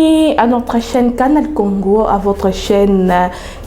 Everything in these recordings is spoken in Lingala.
Et à notre chaîne Canal Congo, à votre chaîne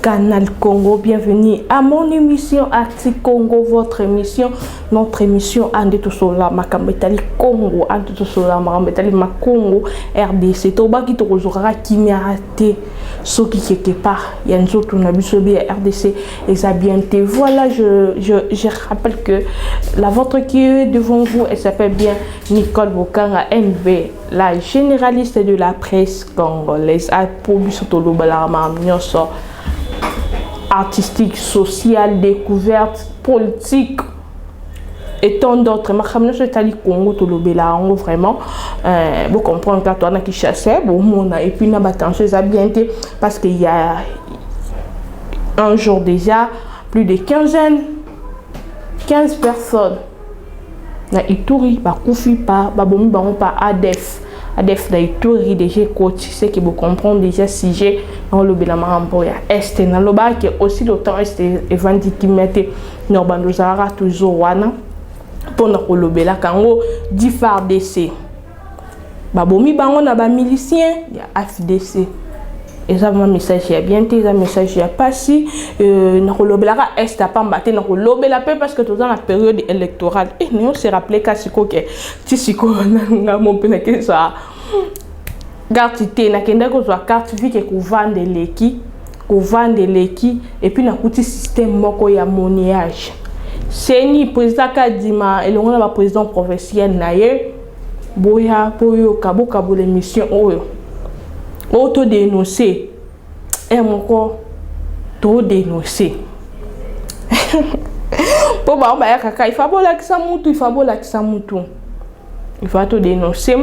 Canal Congo, bienvenue à mon émission Arti Congo, votre émission, notre émission Ande Tosola Makambetali Congo, Ande Tosola Makambetali Makongo, RDC, Toba qui te rejoindra qui m'a raté, ce qui quelque part, il y a une autre RDC et ça bien été. Voilà, je rappelle que la vôtre qui est devant vous, elle s'appelle bien Nicole Bokanga NB, la généraliste de la presse congolaise, artistique, sociale, découverte, politique et tant d'autres. Ma je tali Congo to lobela vraiment vous comprendre quand on a qui chassait bon mon et puis na batanche ça bien été parce qu'il y a un jour déjà plus de 15 personnes na Ituri ba kufi pa ba bomi ba pa ADF na Ituri déjà coach c'est que vous comprenez déjà si j'ai dans le bilan ya est na loba qui aussi le temps est eventi qui mettait Norbando Zara toujours wana pour na kolobela kango di FARDC ba bomi bango na ba milicien ya FDC et ça mon message est bien tes message est passé na kolobela est pas mbaté na kolobela pe parce que tout dans la période électorale et nous se rappeler ka siko que ti siko na mon pe na que ça carte na kenda ko zo carte vie que ko vendre leki et puis na kuti système moko ya monnayage c'est ni président kadima et on a ba président provincial na ye boya boyo kabo l'émission oyo auto dénoncer et moko to dénoncer pour ba ya kaka il faut bola ki sa mutu il faut to dénoncer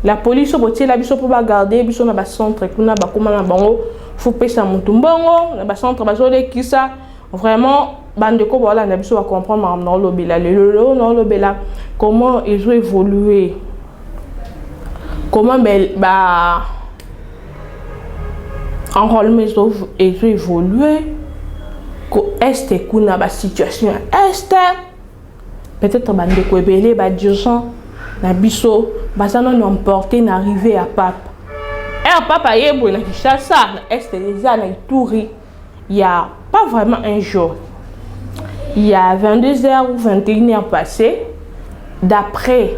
la police botie la biso pour ba garder biso na ba centre kuna ba koma na bango faut pesa mutu mbongo na ba centre ba zole kisa vraiment bande ko bola na biso va comprendre dans le bela comment ils ont évolué comment enrôlement ils ont évolué est kuna ba situation est peut-être bande ko belé ba dirigeant na biso basano n'emporter n'arriver à pape et papa yebo na Kinshasa na est déjà na Ituri il y a pas vraiment un jour il y a 22h ou 21h passées d'après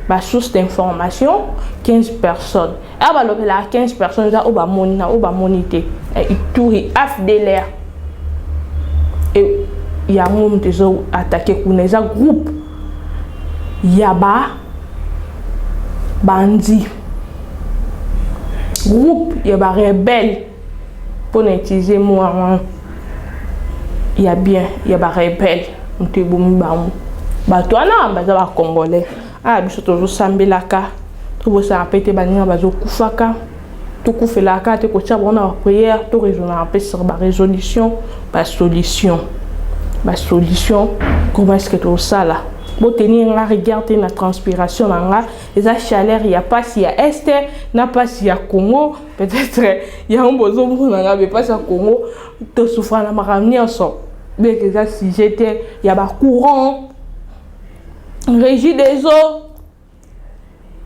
ma source d'information 15 personnes et bah là 15 personnes là au bas monité et Ituri AFDLR et il y a un des attaqué kuneza groupe yaba bandit groupe yaba rebelle pour n'utiliser moi il y a bien il y a ba rebelle mte bomi bamu bato ana baza ba congolais ah biso toujours sambelaka to bosa apete baninga bazo kufaka to kufelaka te ko tsa bona prière to raisonner peu sur ba résolution ba solution comment est-ce que tout ça là bon tenir la regarder la transpiration là les chaleur il y a pas si y a est n'a pas si y a Congo peut-être il y a un besoin pour n'a pas si Congo te souffrant la maramni en so mais que ça si j'étais il y a ba courant régie des eaux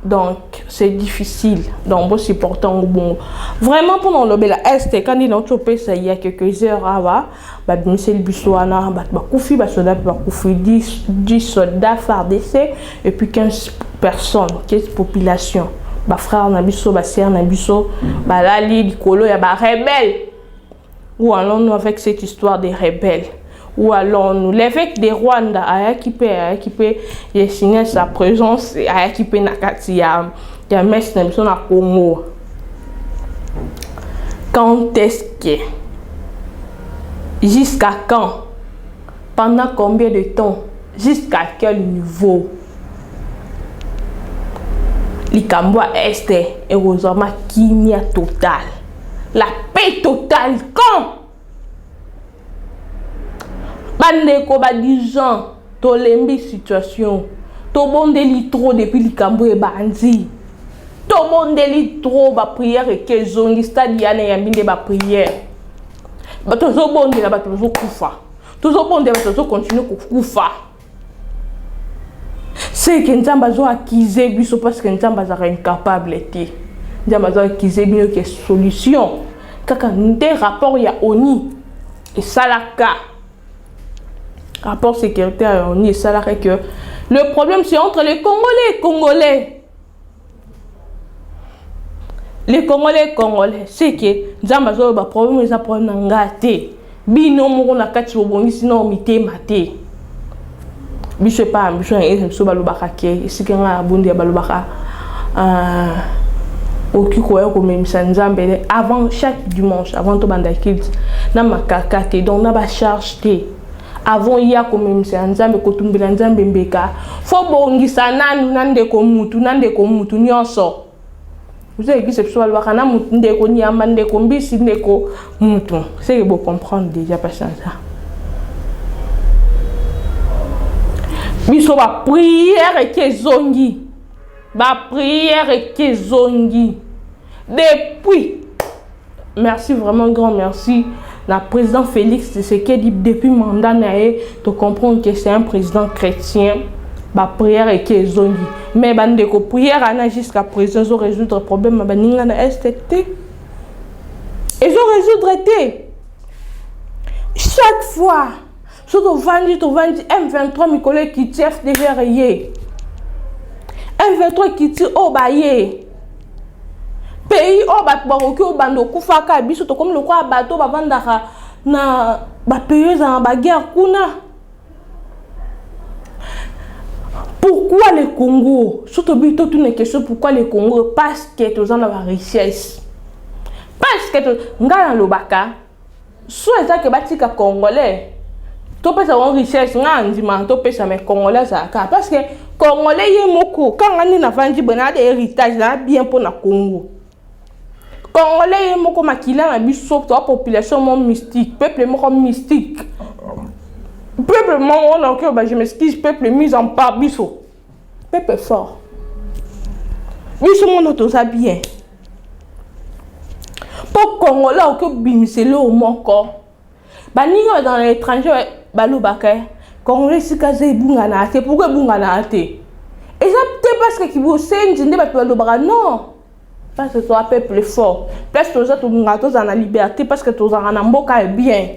donc c'est difficile donc bon c'est important bon vraiment pendant le bel est quand il a chopé ça il y a quelques heures avant bah monsieur Bissoana bah koufi bah soldats bah koufi 10 soldats FARDC et puis 15 personnes 15 population bah frère Nabiso bah sœur Nabiso bah là likolo ya bah rebelle ou allons-nous avec cette histoire des rebelles ou allons-nous l'évêque de Rwanda a équipé il signé sa présence a équipé nakati ya messe na biso na Congo quand est-ce que jusqu'à quand pendant combien de temps jusqu'à quel niveau likambo est heureusement kimia total la paix totale quand bande ko ba dirigeant to lembi situation to bondeli trop depuis likambo e bandi to bondeli trop ba prière et que zongi stade yana ya mbinde ba prière ba to zo bondela ba to zo kufa to zo bondela ba to zo continuer kufa c'est que nzamba zo accuser biso parce que nzamba za incapable té Nzambaza kizebino que solution. Kaka des rapports ya ONI et ça la cas. Rapport sécuritaire ONI et ça la que le problème c'est entre les Congolais. Les Congolais, c'est que Nzambaza ba problème les problème ngate. Bino moko na kati obongi sino mité maté. Biso pas ambition et so balobaka ke sikenga bundi ya balobaka okikoya ko memisa Nzambe avant chaque dimanche avant to banda kids na makaka te donc na ba charge te avant ya ko memisa Nzambe ko tumbila Nzambe mbeka fo bongisa nanu nande ko mutu nyonso vous avez vu ce soit le wakana mutu ndeko nyama ndeko mbisi ndeko mutu c'est que vous comprendre déjà pas ça. Biso ba prière ke zongi. Ba prière ke zongi. Depuis, merci vraiment grand merci. La président Félix Tshisekedi depuis mandat naé de comprendre que c'est un président chrétien. Ba prière ke zongi. Mais bande ko prière ana jusqu'à présent zo résoudre problème ba ninga na STT. Et zo résoudre té. Chaque fois surtout vendu M23 mes collègues qui tirent derrière yé. M23 qui tire au baye. Pays au bat baroki au bando kufaka biso to comme le quoi bateau ba vandaka na ba payeuse en ba guerre kuna. Pourquoi le Congo? Surtout bito tout une question pourquoi le Congo parce que tous en la richesse. Parce que ngana lobaka soit ça que batika congolais. To pesa on richesse nga ndima to pesa mais congolais ça parce que congolais yé moko quand ngani na vandi bona de héritage là bien pour na Congo congolais yé moko makila na biso to population mon mystique peuple moko mystique peuple mon on encore bah je m'excuse peuple mis en part biso peuple fort biso mon to ça bien pour congolais que bimiselo au moko baninga dans l'étranger balobaka congolais sikaze bungana te pourquoi bungana te et ça peut parce que kibo senji ndeba balobaka non parce que toi peuple fort parce que toi bunga to za na liberté parce que toi na mboka est bien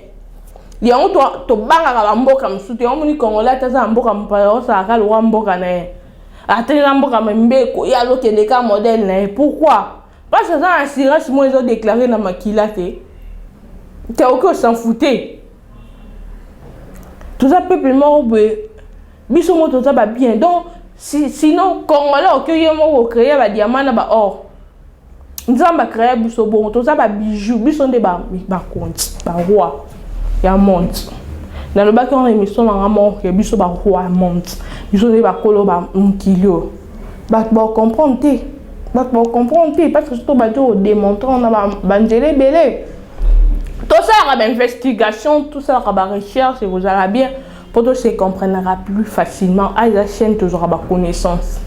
yango to banga ka mboka msuti yango ni congolais ta za mboka mpaya sa ka lo mboka na atena mboka mbeko ya lo kende ka modèle na pourquoi parce que ça assurance moi ils ont déclaré na makila te t'es aucun s'en foutait. Tout ça peuple mort biso mo tout ça va bien. Donc sinon congolais okoye mo créer ba diamant na ba or. Nzamba créer biso bon tout ça ba bijou biso nde ba compte ba roi ya monde. Dans le bac on émission na mort que biso ba roi monde. Biso nde ba kolo ba mkilio. Ba comprendre té. Ba comprendre té parce que tout ba do démontrer on a ba banjele belé. Tout ça, l'investigation, tout ça, la recherche, et vous allez bien, pour que se comprendra plus facilement à la chaîne, toujours à connaissance.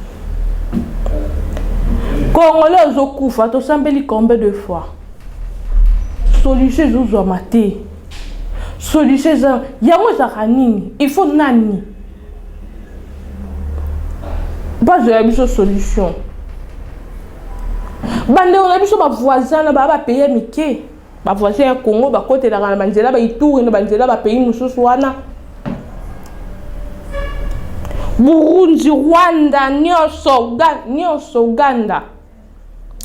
Congolais, au coup, tout ça, combien de fois? Solution, vous avez maté. Solution, il y a il faut nani. Pas de solution. Bande, on a vu sur ma voisin, on va payer Mickey. Ba voisin Congo ba côté la banzela ba ituri na banzela ba pays mususu wana Burundi Rwanda nyonso Uganda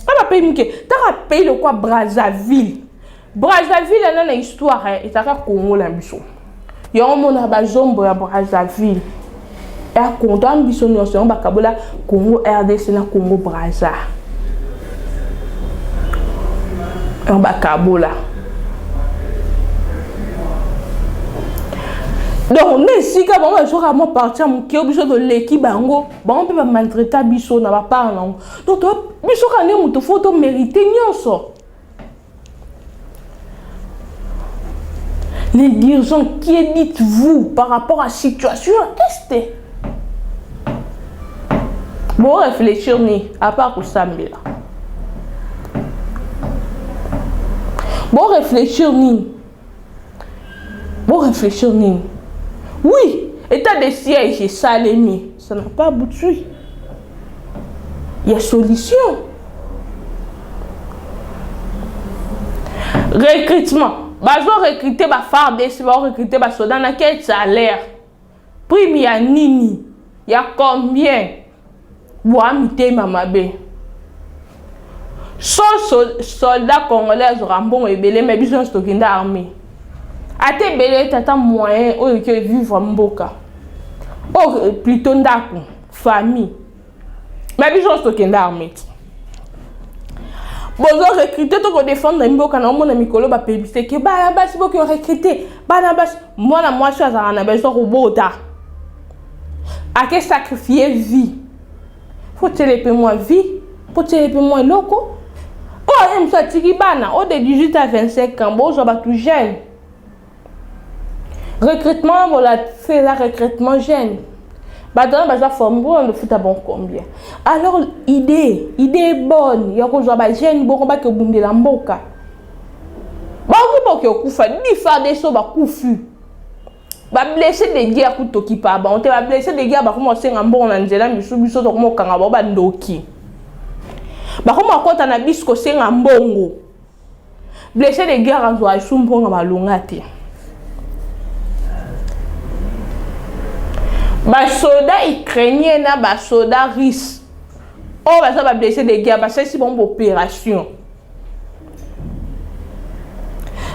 ba pays mike ta pays le quoi Brazzaville na histoire et ta Congo la biso yo mona ba zombo ya Brazzaville et condamne biso nyonso ba kabola Congo RDC na Congo Brazza en bakabola. Donc, on est ici, quand on va vraiment partir, on besoin de l'équipe, on peut pas maltraiter biso, on va pas non. Donc, biso quand on faut mériter nyonso. Les dirigeants, qui dites-vous par rapport à la situation, testez. Bon, réfléchir ni à part pour ça, mais là. Bon réfléchir ni. Oui, état de siège et Salémi, ça n'a pas abouti. Il y a solution. Recrutement. Bazo recruter ba FARDC, ba recruter ba soda na quel salaire? Prime ya nini? Ya combien? Boa mité mamabe. Soldat congolais rambon ebele mais biso stokinda armée. Ate belé tata moyen o que vivre mboka. Oh plutôt ndako, famille. Mais biso stokinda armée. Bozo recruter to ko défendre mboka na mona mikolo ba publicité que ba basi bo ki recruter. Ba basi moi je suis na besoin robota. À que sacrifier vie? Faut téléper moi vie, faut téléper moi loco. Oh, aime ça tigibana, oh de 18 à 25 ans, bon, ça va tout jeune. Recrutement, voilà, fait la recrutement jeune. Bah, dans la forme, on le fout à bon combien. Alors, idée est bonne. Il y a qu'on soit jeune, bon, on va que boum de la mboka. Bah, on va que koufa, ni faire des choses, bah, koufu. Bah, blessé des guerres, couteau qui part, bah, on te va blessé des guerres, bah, comment on s'est en bon, on a déjà mis sous biso, donc, on a bah, ndoki. Bah, comment on a bis ko c'est en bongo. Blessé des guerres, on doit sous bon, on va l'ongate. Bah, soda ukrainien, na, bah, soda russe. Oh, bah, ça va blesser des guerres, bah, ça, c'est bon opération.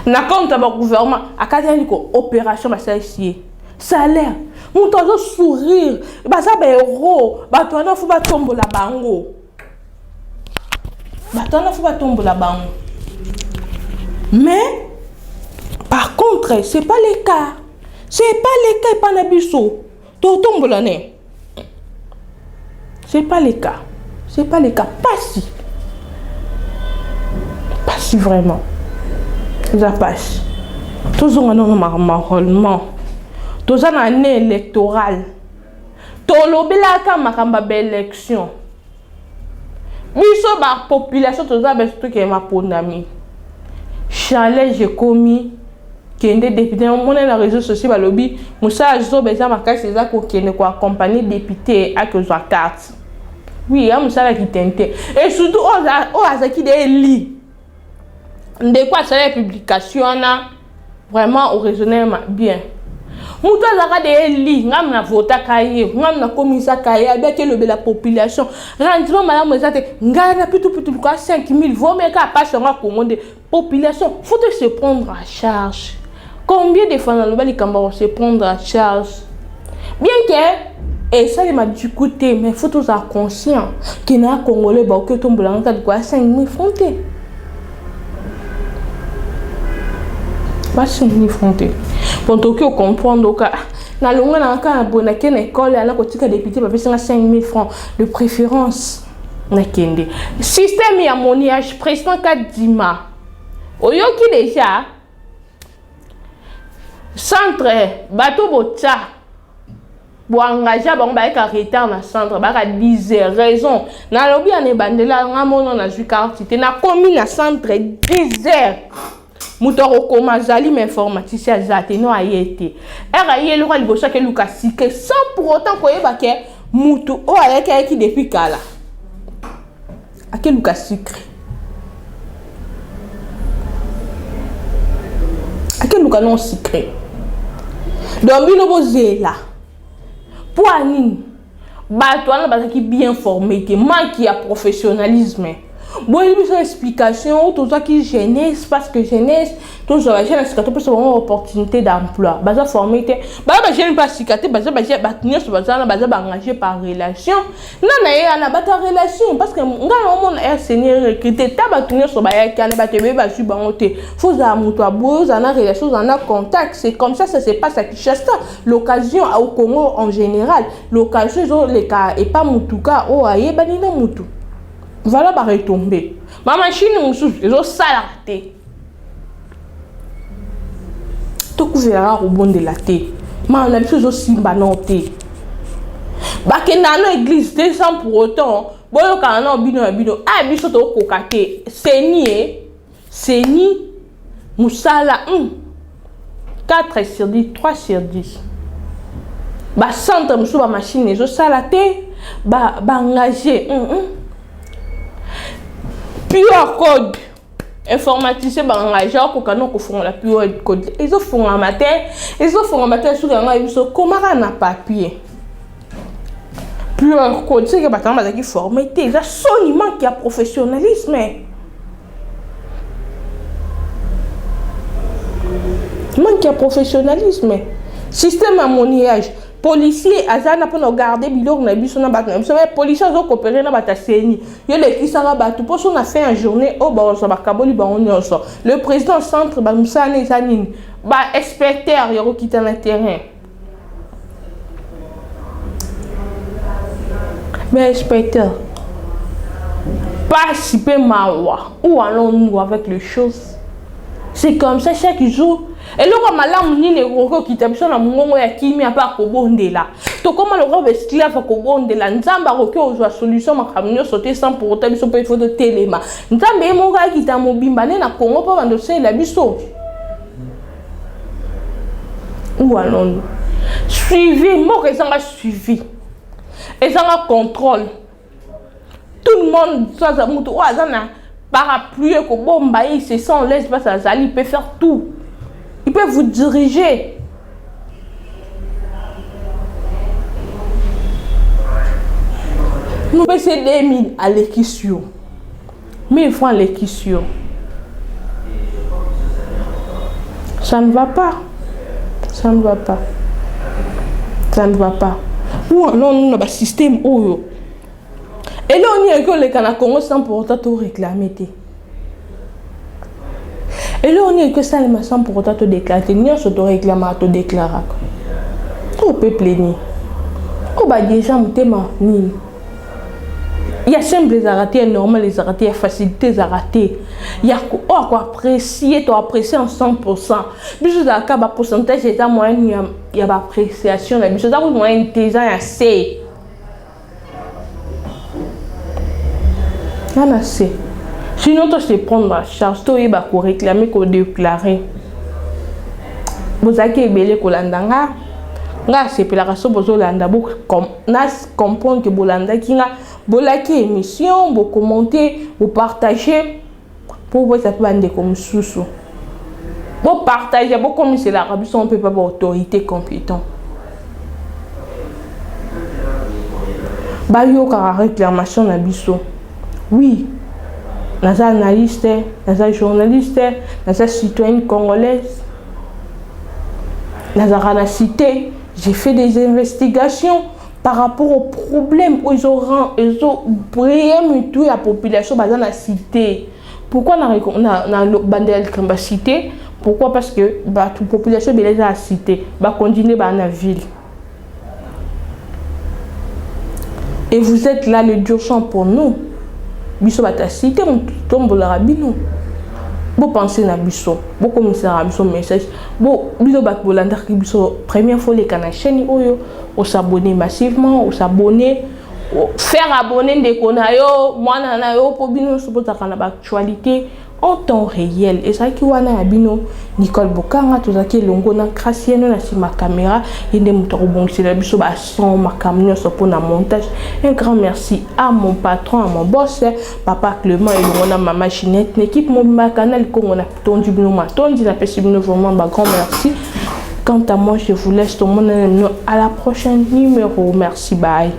Na compte le gouvernement à quatre opération bah ça ici salaire mon temps sourire bah ça bah héros bah toi non faut pas tomber la bango bah toi non faut pas tomber la bango mais par contre c'est pas le cas pas na biso to tombe la né c'est pas le cas pas si vraiment. Ça passe. Tous on a normalement. Tous on a année électorale. Tout l'obéla quand ma belle élection. Biso ba population tous a besoin que ma pondami. Chalet j'ai commis kende député on est dans les réseaux sociaux ba lobby Moussa azo besoin ma carte c'est ça ko kende ko accompagner député à que soit carte. Oui, a Moussa qui tente. Et surtout o azaki de li. De quoi ça les publications vraiment au raisonnement bien. Mouta zaka de li ngam na vota kaye, ngam na komisa kaye avec la population. Rendement madame ezate ngana plutôt quoi 5000 vaut mais ka pas sur commander population, faut se prendre à charge. Combien de fois dans le bali kamba se prendre à charge. Bien que et ça il m'a du côté mais faut tous être conscient que na congolais ba que tombe là de quoi 5000 francs. Pas 5000 francs. Pour que vous comprendre que na longa na ka abona ken école ana ko tika député ba pesa 5000 francs de préférence na kende. Système ya moniage président Kadima. Oyoki déjà centre bateau botcha bo engager ba ba ka retard na centre ba ka 10 heures raison na lobi ane bandela ngamono na ju quartier na commune na centre 10 heures. Moutoro koma zali informaticien zate no ayete era yele kwa liboso ke lukasike sans pour autant koyeba ke mutu o ayeke ki depuis kala ake lukasike ake luka non secret donc bino bozela pour anini bato wana bazaki bien formé ke manque ya professionnalisme. Bon, il y a une explication, tout ça qui jeunesse, parce que jeunesse, tout ça, jeunesse, c'est pour une opportunité d'emploi. Basa formé, basa jeune pas cicaté, basa tenir sur basa, basa engagé par relation. Non, on a pas relation, parce que on a seigneur recruté, t'as tenir sur basa, qui a pas te bébé, sur bangoté. Faut à moutoua bouse, on a relation, on a contact. C'est comme ça se passe à Kinshasa. L'occasion au Congo en général, l'occasion les cas et pas moutouka, oh aïe, banina moutou. Voilà, va retomber. Ma machine, ils ont salaté. Tout couvert au bon de la thé. Ma on a besoin aussi banoté. Bakena église sans pour autant. Bon, quand on a bino. Ah, biso to kokate. C'est ni. Moussala. 4 sur 10, 3 sur 10. Ba centre moussou ba machine, ils ont salaté. Ba engagé. Pure code informaticien banganga ko kana ko fongola pio code ezo fonga matin sur yanga biso komara na papier pure code c'est que batanga bazaki formé te ça soni manque ya professionnalisme système à moniage policier azana pour garder biloko na biso na bato na biso mais policier azo coopérer na bata seni yo le kisaka bato pour son a fait en journée au ba so ba kaboli ba onyoso le président centre ba musana ezanini ba inspecteur yo kita na terrain mais inspecteur participer mawa où allons-nous avec les choses c'est comme ça chaque jour et là comme malamu nini roko kitabiso na mungongo ya kimi apa ko bondela to comme le roi esclave ko bondela nzamba roko ozwa solution makamnyo sauter sans pour autant biso peut faut de téléma nzambe mo ga kita mobimba na Congo pa bando c'est la biso où allons-nous suivi mo resanga suivi et ça contrôle tout le monde ça mutu o azana parapluie ko bomba il se sent laisse pas ça Zali peut faire tout. Il peut vous diriger. Nous payons 2000 à l'équitation. 1000 francs à l'équitation. Ça ne va pas. Ça ne va pas. Ça ne va pas. Ou non, nous avons un système où. Et là, on y a que les Congo sans pour autant tout réclamer. Et là, on y a que ça, les maçons pour autant te déclarer. Ni on se te réclame à te déclarer. On peut plaigner. On va dire, j'aime tes mains. Il y a simple les arrêtés, normal les arrêtés, il y a facilité les arrêtés. Il y a quoi apprécier, tu apprécier en 100%. Mais je dis que le pourcentage est à moyen, il y a l'appréciation. Mais je dis que le moyen est assez. Il y en a assez. Sinon, tu sais prendre la charge, tu vas réclamer, qu'on déclarer. Vous avez belé kolandanga. Nga c'est la raison pour Zolanda. Vous comprendre que Bolanda qui a bolaki émission, vous commenter, vous partager pour vous ça peut aller comme sous. Vous partager, vous comme c'est l'Arabie, on peut pas avoir autorité compétente. Bah yo car réclamation na biso. Oui. Naza analyste, naza journaliste, naza citoyenne congolaise. Naza la cité, j'ai fait des investigations par rapport aux problèmes où ils ont brillé tout la population dans la cité. Pourquoi on a bandé la cité? Pourquoi? Parce que la population est dans la cité, va continuer dans la ville. Et vous êtes là le dur champ pour nous. Biso bata cité on tombe la rabino. Vous pensez na biso, vous commencez à biso message. Vous biso bat bolanda ki biso première fois les canaux chaîne oyo, on s'abonner massivement, on s'abonner, faire abonner des konayo, moi na yo pour bino supporter kana ba actualité en temps réel. Et ça qui wana ya bino Nicole Bokanga to zaki longo na Graciano na si ma caméra inde moto reboncer la biso ba son ma caméra so pour na montage. Un grand merci à mon patron, à mon boss, papa Clément et mon maman Ginette, l'équipe mon canal qu'on a tondu bino ma tondi la pesi bino vraiment ba grand merci. Quant à moi, je vous laisse tout le monde à la prochaine numéro. Merci, bye.